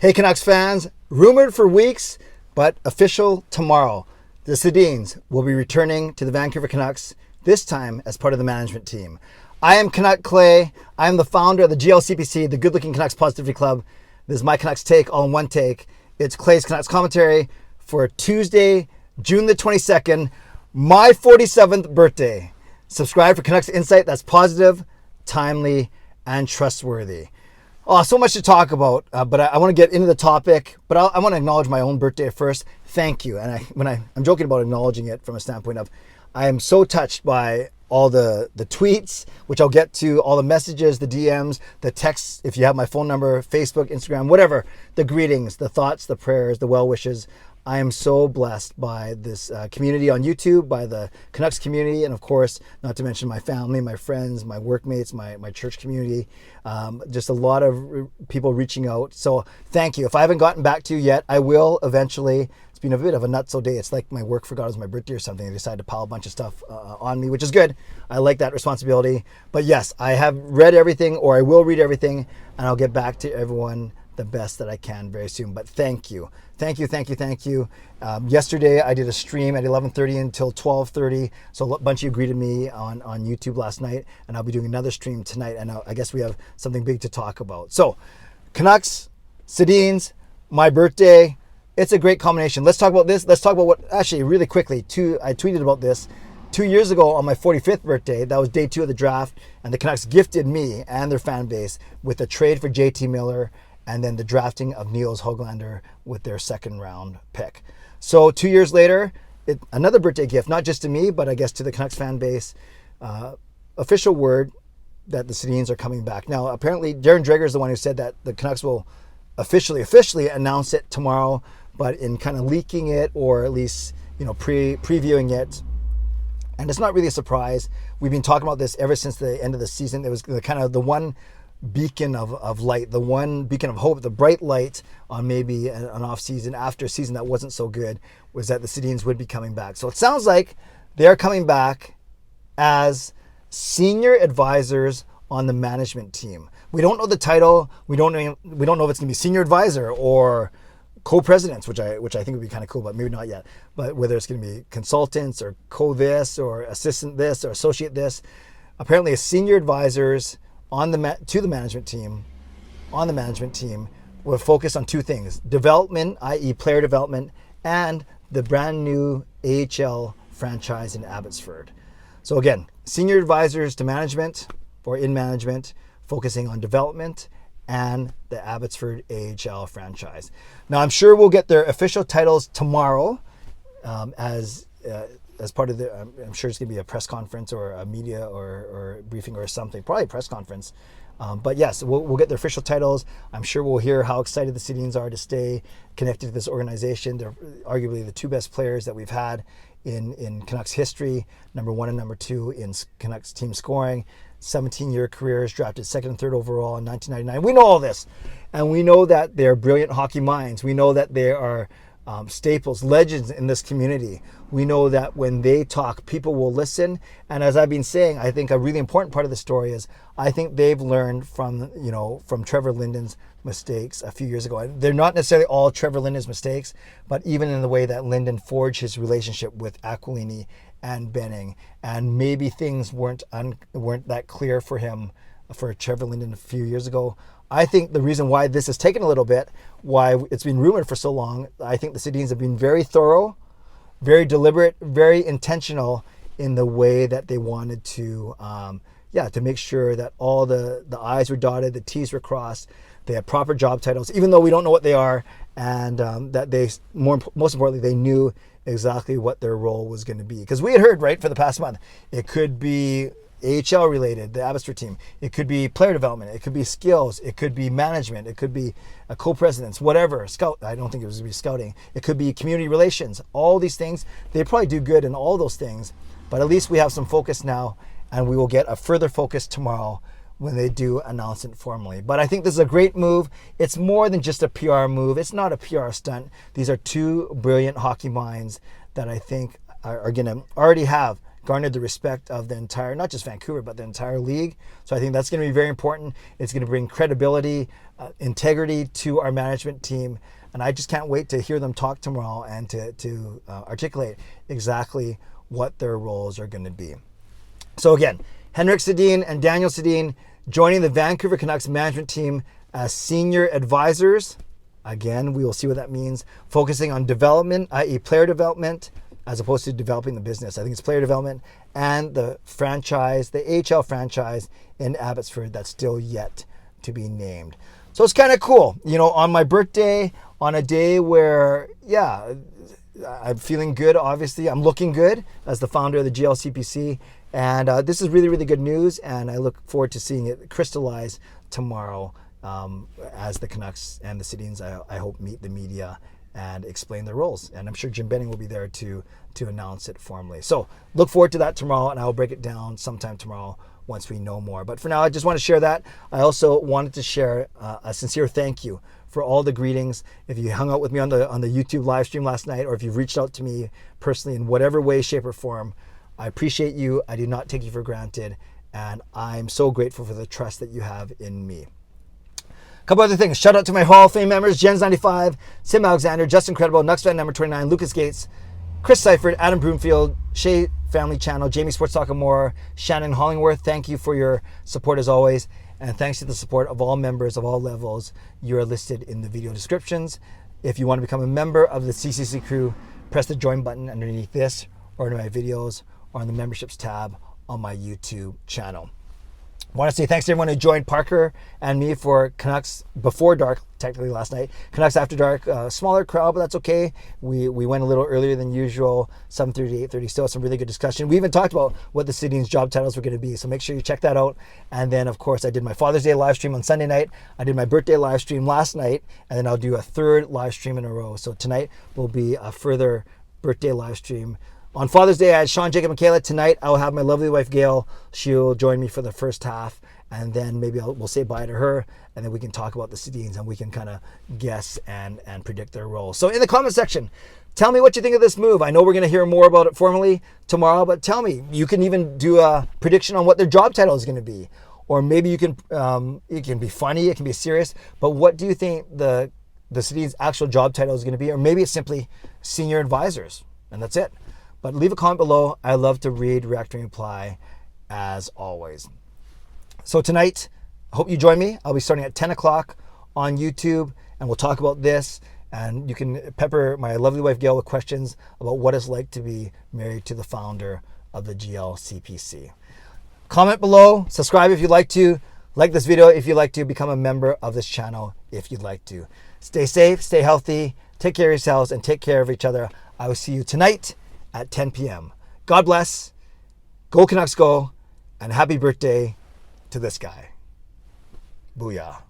Hey Canucks fans, rumored for weeks, but official tomorrow. The Sedins will be returning to the Vancouver Canucks, this time as part of the management team. I am Canuck Clay. I am the founder of the GLCPC, the Good Looking Canucks Positivity Club. This is my Canucks take, all in one take. It's Clay's Canucks commentary for Tuesday, June the 22nd, my 47th birthday. Subscribe for Canucks Insight that's positive, timely, and trustworthy. Oh, so much to talk about, but I want to get into the topic, but I want to acknowledge my own birthday first. Thank you. And I'm joking about acknowledging it from a standpoint of, I am so touched by all the tweets, which I'll get to, all the messages, the DMs, the texts, if you have my phone number, Facebook, Instagram, whatever, the greetings, the thoughts, the prayers, the well wishes. I am so blessed by this community on YouTube, by the Canucks community, and of course, not to mention my family, my friends, my workmates, my church community. Just a lot of people reaching out. So thank you. If I haven't gotten back to you yet, I will eventually. It's been a bit of a nutso day. It's like my work forgot it was my birthday or something. I decided to pile a bunch of stuff on me, which is good. I like that responsibility. But yes, I have read everything, or I will read everything, and I'll get back to everyone the best that I can very soon. But thank you. Thank you. Yesterday I did a stream at 11:30 until 12:30. So a bunch of you greeted me on YouTube last night, and I'll be doing another stream tonight. And I guess we have something big to talk about. So Canucks, Sedins, my birthday. It's a great combination. Let's talk about this. Let's talk about what, actually really quickly, I tweeted about this 2 years ago on my 45th birthday. That was day 2 of the draft, and the Canucks gifted me and their fan base with a trade for JT Miller and then the drafting of Niels Höglander with their second round pick. So 2 years later, another birthday gift, not just to me, but I guess to the Canucks fan base. Official word that the Sedins are coming back. Now, apparently, Darren Dreger is the one who said that the Canucks will officially announce it tomorrow, but in kind of leaking it, or at least, previewing it. And it's not really a surprise. We've been talking about this ever since the end of the season. It was kind of the one beacon of light, the one beacon of hope, the bright light on maybe an off season, after a season that wasn't so good, was that the Sedins would be coming back. So it sounds like they're coming back as senior advisors on the management team. We don't know the title. We don't know if it's going to be senior advisor or co-presidents, which I think would be kind of cool, but maybe not yet. But whether it's going to be consultants or co-this or assistant this or associate this, apparently as senior advisors on the management team, will focus on two things: development, i.e. player development, and the brand new AHL franchise in Abbotsford. So again, senior advisors to management or in management, focusing on development and the Abbotsford AHL franchise. Now, I'm sure we'll get their official titles tomorrow as part of I'm sure it's going to be a press conference or a media or briefing or something, probably a press conference. But yes, we'll get their official titles. I'm sure we'll hear how excited the Sedins are to stay connected to this organization. They're arguably the two best players that we've had in Canucks history, number 1 and number 2 in Canucks team scoring. 17-year careers, drafted 2nd and 3rd overall in 1999. We know all this, and we know that they're brilliant hockey minds. We know that they are staples, legends in this community. We know that when they talk, people will listen. And as I've been saying, I think a really important part of the story is I think they've learned from Trevor Linden's mistakes a few years ago. They're not necessarily all Trevor Linden's mistakes, but even in the way that Linden forged his relationship with Aquilini and Benning, and maybe things weren't that clear for him, for Trevor Linden a few years ago. I think the reason why this has taken a little bit, why it's been rumored for so long, I think the Sedins have been very thorough, very deliberate, very intentional in the way that they wanted to make sure that all the I's were dotted, the T's were crossed, they had proper job titles, even though we don't know what they are, and that they, most importantly, they knew exactly what their role was going to be. Because we had heard, right, for the past month, it could be AHL related, the Abbotsford team. It could be player development. It could be skills. It could be management. It could be a co-presidents, whatever. Scout. I don't think it was going to be scouting. It could be community relations. All these things, they probably do good in all those things. But at least we have some focus now, and we will get a further focus tomorrow when they do announce it formally. But I think this is a great move. It's more than just a PR move. It's not a PR stunt. These are two brilliant hockey minds that I think are going to already have garnered the respect of the entire, not just Vancouver, but the entire league. So I think that's going to be very important. It's going to bring credibility, integrity to our management team. And I just can't wait to hear them talk tomorrow and to articulate exactly what their roles are going to be. So again, Henrik Sedin and Daniel Sedin joining the Vancouver Canucks management team as senior advisors. Again, we will see what that means. Focusing on development, i.e. player development, as opposed to developing the business. I think it's player development and the franchise, the AHL franchise in Abbotsford that's still yet to be named. So it's kind of cool. You know, on my birthday, on a day where, I'm feeling good, obviously. I'm looking good as the founder of the GLCPC. And this is really, really good news. And I look forward to seeing it crystallize tomorrow as the Canucks and the Sedins, I hope, meet the media and explain their roles. And I'm sure Jim Benning will be there to announce it formally. So look forward to that tomorrow, and I'll break it down sometime tomorrow once we know more. But for now, I just want to share that. I also wanted to share a sincere thank you for all the greetings. If you hung out with me on the YouTube live stream last night, or if you've reached out to me personally in whatever way, shape, or form, I appreciate you. I do not take you for granted, and I'm so grateful for the trust that you have in me. A couple other things. Shout out to my Hall of Fame members: Jens95, Simalexander, Justin Credible, nucksfan number 29, Lucas Gates, Chris Seifried, Adam Broomfield, Shea Family Channel, Jamie Sports Talk and more, Shannon Hollingworth. Thank you for your support as always. And thanks to the support of all members of all levels. You are listed in the video descriptions. If you want to become a member of the CCC Crew, press the join button underneath this or under my videos or on the memberships tab on my YouTube channel. I want to say thanks to everyone who joined Parker and me for Canucks Before Dark, technically last night. Canucks After Dark, smaller crowd, but that's okay. We went a little earlier than usual, 7:30 to 8:30. Still some really good discussion. We even talked about what the Sedin's job titles were going to be, so make sure you check that out. And then, of course, I did my Father's Day live stream on Sunday night. I did my birthday live stream last night, and then I'll do a third live stream in a row. So tonight will be a further birthday live stream. On Father's Day, I had Sean, Jacob, Michaela. Tonight, I will have my lovely wife, Gail. She'll join me for the first half, and then maybe we'll say bye to her, and then we can talk about the Sedins, and we can kind of guess and predict their roles. So in the comment section, tell me what you think of this move. I know we're going to hear more about it formally tomorrow, but tell me. You can even do a prediction on what their job title is going to be. Or maybe you can, it can be funny, it can be serious, but what do you think the Sedin's actual job title is going to be? Or maybe it's simply senior advisors, and that's it. But leave a comment below. I love to read, react, and reply as always. So tonight, I hope you join me. I'll be starting at 10 o'clock on YouTube, and we'll talk about this. And you can pepper my lovely wife, Gail, with questions about what it's like to be married to the founder of the GLCPC. Comment below. Subscribe if you'd like to. Like this video if you'd like to. Become a member of this channel if you'd like to. Stay safe, stay healthy, take care of yourselves, and take care of each other. I will see you tonight at 10 p.m. God bless. Go Canucks go. And happy birthday to this guy. Booyah.